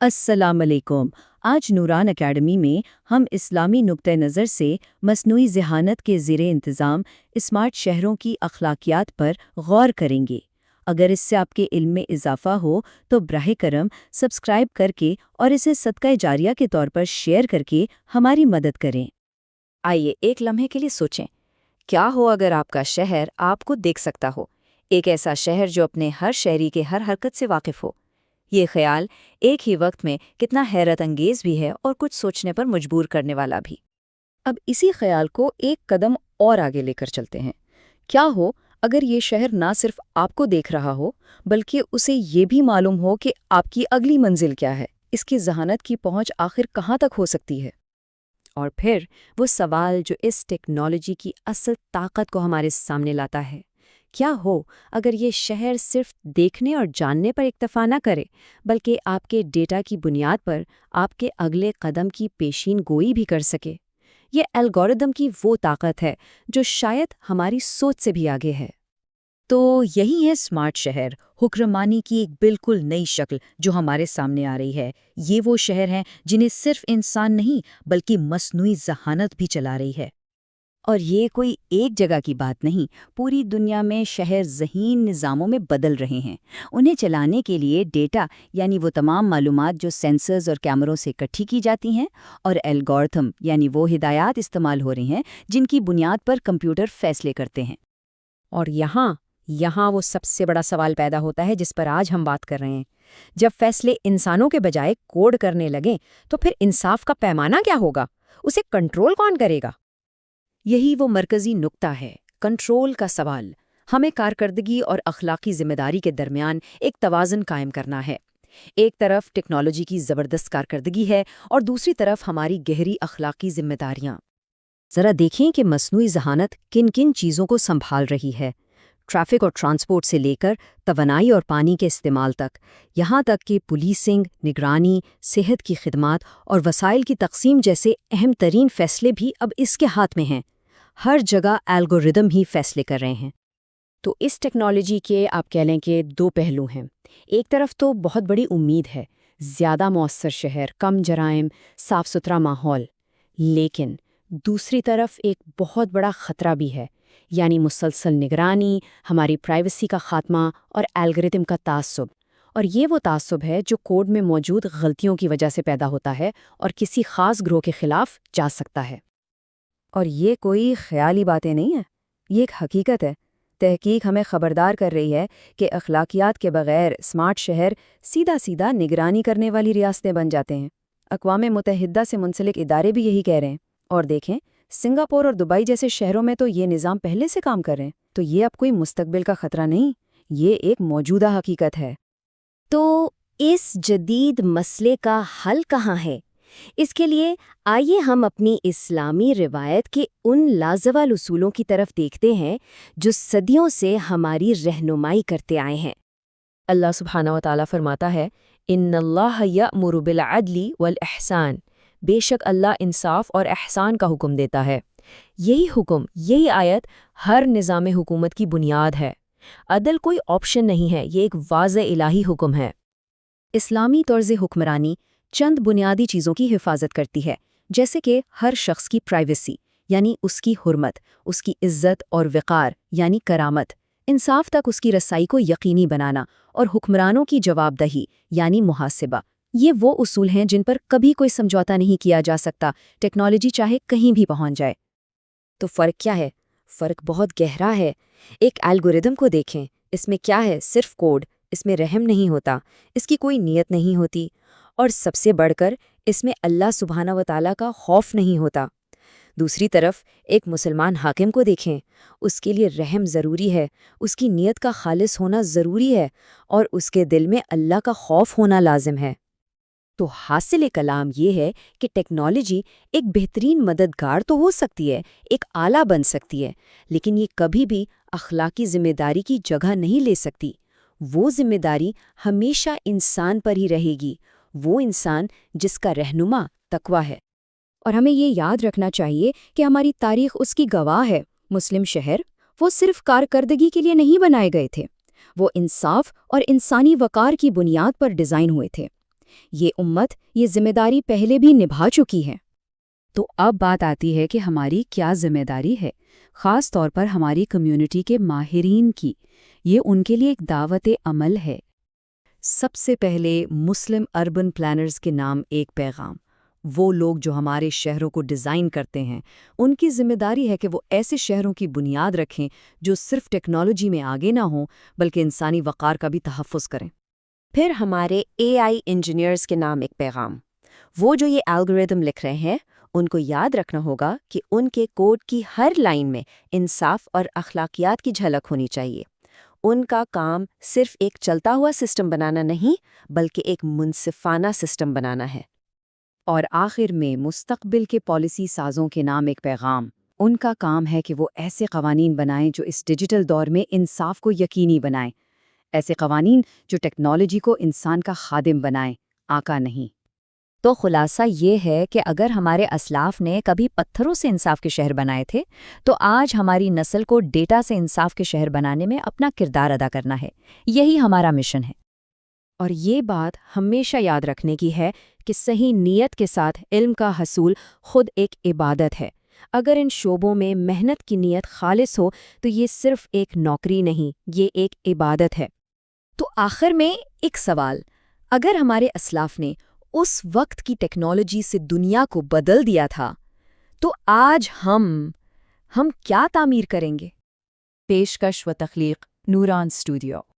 अस्सलाम अलैकुम। आज नूरान अकेडमी में हम इस्लामी नुक्ते नज़र से मसनूई ज़हानत के ज़ेरे इंतज़ाम स्मार्ट शहरों की अखलाकियात पर गौर करेंगे। अगर इससे आपके इल्म में इजाफ़ा हो तो बराह करम सब्सक्राइब करके और इसे सदका जारिया के तौर पर शेयर करके हमारी मदद करें। आइए एक लम्हे के लिए सोचें, क्या हो अगर आपका शहर आपको देख सकता हो। एक ऐसा शहर जो अपने हर शहरी के हर हरकत से वाकिफ हो। ये ख्याल एक ही वक्त में कितना हैरत अंगेज भी है और कुछ सोचने पर मजबूर करने वाला भी। अब इसी ख्याल को एक कदम और आगे लेकर चलते हैं। क्या हो अगर ये शहर ना सिर्फ आपको देख रहा हो, बल्कि उसे ये भी मालूम हो कि आपकी अगली मंजिल क्या है, इसकी ज़हानत की पहुंच आखिर कहाँ तक हो सकती है। और फिर वो सवाल जो इस टेक्नोलॉजी की असल ताकत को हमारे सामने लाता है, क्या हो अगर ये शहर सिर्फ देखने और जानने पर इक्तफा न करे, बल्कि आपके डेटा की बुनियाद पर आपके अगले कदम की पेशीन गोई भी कर सके। ये एल्गोरिदम की वो ताकत है जो शायद हमारी सोच से भी आगे है। तो यही है स्मार्ट शहर, हुक्मरानी की एक बिल्कुल नई शक्ल जो हमारे सामने आ रही है। ये वो शहर हैं जिन्हें सिर्फ इंसान नहीं बल्कि मसनूई ज़हानत भी चला रही है। और ये कोई एक जगह की बात नहीं, पूरी दुनिया में शहर ज़हीन निज़ामों में बदल रहे हैं। उन्हें चलाने के लिए डेटा यानी वो तमाम मालूमात जो सेंसर्स और कैमरों से इकट्ठी की जाती हैं, और एल्गोरिथम यानी वो हिदायत इस्तेमाल हो रही हैं जिनकी बुनियाद पर कंप्यूटर फैसले करते हैं। और यहाँ वो सबसे बड़ा सवाल पैदा होता है जिस पर आज हम बात कर रहे हैं। जब फैसले इंसानों के बजाय कोड करने लगें, तो फिर इंसाफ का पैमाना क्या होगा? उसे कंट्रोल कौन करेगा? यही वो मरकज़ी नुक्ता है, कंट्रोल का सवाल। हमें कारकर्दगी और अखलाकी जिम्मेदारी के दरमियान एक तवाज़ुन कायम करना है। एक तरफ टेक्नोलॉजी की ज़बरदस्त कारकर्दगी है और दूसरी तरफ हमारी गहरी अखलाकी जिम्मेदारियाँ। ज़रा देखें कि मसनूई ज़हानत किन किन चीज़ों को संभाल रही है। ट्रैफिक और ट्रांसपोर्ट से लेकर तवानाई और पानी के इस्तेमाल तक, यहाँ तक कि पुलिसिंग, निगरानी, सेहत की खिदमात और वसाइल की तकसीम जैसे अहम तरीन फैसले भी अब इसके हाथ में हैं। हर जगह एल्गोरिदम ही फैसले कर रहे हैं। तो इस टेक्नोलॉजी के आप कह लें कि दो पहलू हैं। एक तरफ तो बहुत बड़ी उम्मीद है, ज़्यादा मौसर शहर, कम जराइम, साफ़ सुथरा माहौल। लेकिन दूसरी तरफ एक बहुत बड़ा ख़तरा भी है, यानी मुसलसल निगरानी, हमारी प्राइवेसी का खात्मा और एल्गोरिदम का तासुब। और ये वो तासुब है जो कोड में मौजूद गलतियों की वजह से पैदा होता है और किसी ख़ास ग्रोह के खिलाफ जा सकता है। और ये कोई ख्याली बातें नहीं है, ये एक हकीकत है। तहकीक हमें खबरदार कर रही है कि अखलाकियात के बगैर स्मार्ट शहर सीधा सीधा निगरानी करने वाली रियासतें बन जाते हैं। अक़वाम मुत्तहिदा से मुंसलिक इदारे भी यही कह रहे हैं। और देखें, सिंगापुर और दुबई जैसे शहरों में तो ये निज़ाम पहले से काम कर रहे हैं। तो ये अब कोई मुस्तकबिल का ख़तरा नहीं, ये एक मौजूदा हकीकत है। तो इस जदीद मसले का हल कहाँ है? इसके लिए आइए हम अपनी इस्लामी रिवायत के उन लाजवाल उसूलों की तरफ देखते हैं जो सदियों से हमारी रहनुमाई करते आए हैं। अल्लाह सुब्हानहू व तआला फरमाता है, इन्नल्लाह यअमुरु बिल अदली वल इहसान। बेशक अल्लाह इंसाफ और एहसान का हुक्म देता है। यही हुक्म, यही आयत हर निज़ाम हुकूमत की बुनियाद है। अदल कोई ऑप्शन नहीं है, ये एक वाज़े इलाही हुक्म है। इस्लामी तर्ज़ हुक्मरानी चंद बुनियादी चीज़ों की हिफाजत करती है, जैसे कि हर शख्स की प्राइवेसी यानी उसकी हुर्मत, उसकी इज़्ज़त और वक़ार यानी करामत, इंसाफ तक उसकी रसाई को यकीनी बनाना, और हुक्मरानों की जवाबदही यानी मुहासिबा। ये वो उसूल हैं जिन पर कभी कोई समझौता नहीं किया जा सकता, टेक्नोलॉजी चाहे कहीं भी पहुंच जाए। तो फ़र्क क्या है? फ़र्क बहुत गहरा है। एक एल्गोरिदम को देखें, इसमें क्या है? सिर्फ कोड। इसमें रहम नहीं होता, इसकी कोई नीयत नहीं होती, और सबसे बढ़कर इसमें अल्लाह सुब्हानहू व तआला का खौफ नहीं होता। दूसरी तरफ एक मुसलमान हाकिम को देखें, उसके लिए रहम ज़रूरी है, उसकी नीयत का खालिस होना ज़रूरी है, और उसके दिल में अल्लाह का खौफ होना लाजिम है। तो हासिल कलाम ये है कि टेक्नोलॉजी एक बेहतरीन मददगार तो हो सकती है, एक आला बन सकती है, लेकिन ये कभी भी अखलाकी जिम्मेदारी की जगह नहीं ले सकती। वो जिम्मेदारी हमेशा इंसान पर ही रहेगी, वो इंसान जिसका रहनुमा तकवा है। और हमें ये याद रखना चाहिए कि हमारी तारीख उसकी गवाह है। मुस्लिम शहर वो सिर्फ कारकर्दगी के लिए नहीं बनाए गए थे, वो इंसाफ और इंसानी वक़ार की बुनियाद पर डिज़ाइन हुए थे। یہ امت یہ ذمہ داری پہلے بھی نبھا چکی ہے۔ تو اب بات آتی ہے کہ ہماری کیا ذمہ داری ہے، خاص طور پر ہماری کمیونٹی کے ماہرین کی۔ یہ ان کے لیے ایک دعوت عمل ہے۔ سب سے پہلے مسلم اربن پلانرز کے نام ایک پیغام۔ وہ لوگ جو ہمارے شہروں کو ڈیزائن کرتے ہیں، ان کی ذمہ داری ہے کہ وہ ایسے شہروں کی بنیاد رکھیں جو صرف ٹیکنالوجی میں آگے نہ ہوں بلکہ انسانی وقار کا بھی تحفظ کریں۔ پھر ہمارے AI انجینئرز کے نام ایک پیغام۔ وہ جو یہ الگوریدم لکھ رہے ہیں، ان کو یاد رکھنا ہوگا کہ ان کے کوڈ کی ہر لائن میں انصاف اور اخلاقیات کی جھلک ہونی چاہیے۔ ان کا کام صرف ایک چلتا ہوا سسٹم بنانا نہیں بلکہ ایک منصفانہ سسٹم بنانا ہے۔ اور آخر میں مستقبل کے پالیسی سازوں کے نام ایک پیغام۔ ان کا کام ہے کہ وہ ایسے قوانین بنائیں جو اس ڈیجیٹل دور میں انصاف کو یقینی بنائیں، ایسے قوانین جو ٹیکنالوجی کو انسان کا خادم بنائیں، آقا نہیں۔ تو خلاصہ یہ ہے کہ اگر ہمارے اسلاف نے کبھی پتھروں سے انصاف کے شہر بنائے تھے تو آج ہماری نسل کو ڈیٹا سے انصاف کے شہر بنانے میں اپنا کردار ادا کرنا ہے۔ یہی ہمارا مشن ہے۔ اور یہ بات ہمیشہ یاد رکھنے کی ہے کہ صحیح نیت کے ساتھ علم کا حصول خود ایک عبادت ہے۔ اگر ان شعبوں میں محنت کی نیت خالص ہو تو یہ صرف ایک نوکری نہیں، یہ ایک عبادت ہے۔ تو آخر میں ایک سوال، اگر ہمارے اسلاف نے اس وقت کی ٹیکنالوجی سے دنیا کو بدل دیا تھا تو آج ہم کیا تعمیر کریں گے؟ پیشکش و تخلیق، نوران اسٹوڈیو۔